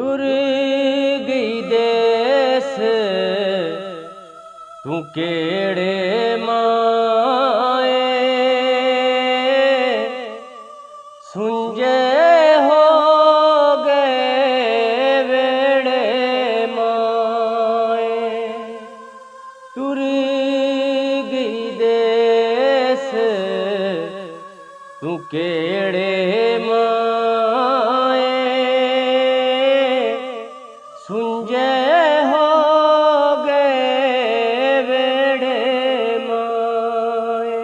टुर गई देस तू केड़े माए सुंजे हो गए वेड़े माए टुर गई देस तू केड़े माए सुंजे हो गए वेड़े माए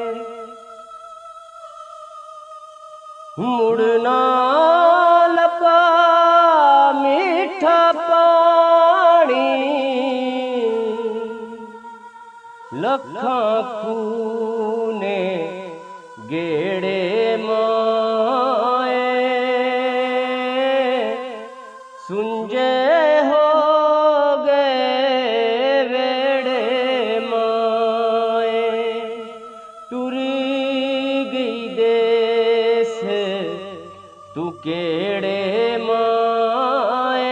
मुड़ना लपा मीठा पानी लखा खूने गेड़े माए सुंजे हो गए वेड़े माए टुर गई देस तू केड़े माए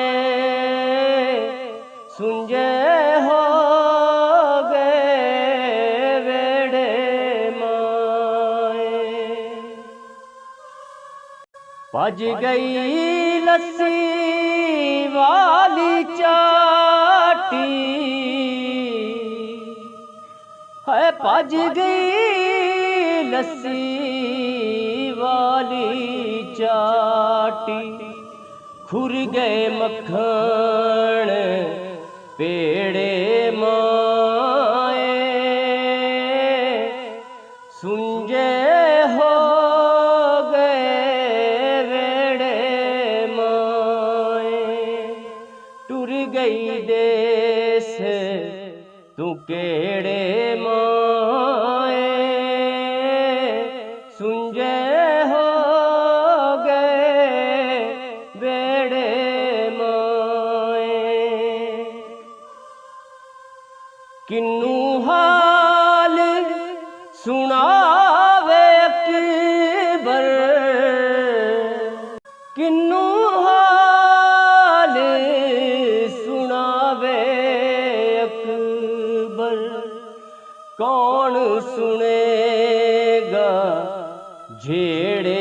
सुंजे हो गए वेड़े माए भज गई लस्सी वाली चाटी है भज गई लस्सी वाली चाटी खुर गए मक्खन पेड़े माए सुंजे हो गए वेड़े माए टुर गई देस तू केड़े माए सुंजे हो गए वेड़े माए किन्नू हाल सुनावे अकबर किन्नू हाल सुनावे अकबर कौन सुनेगा झेड़े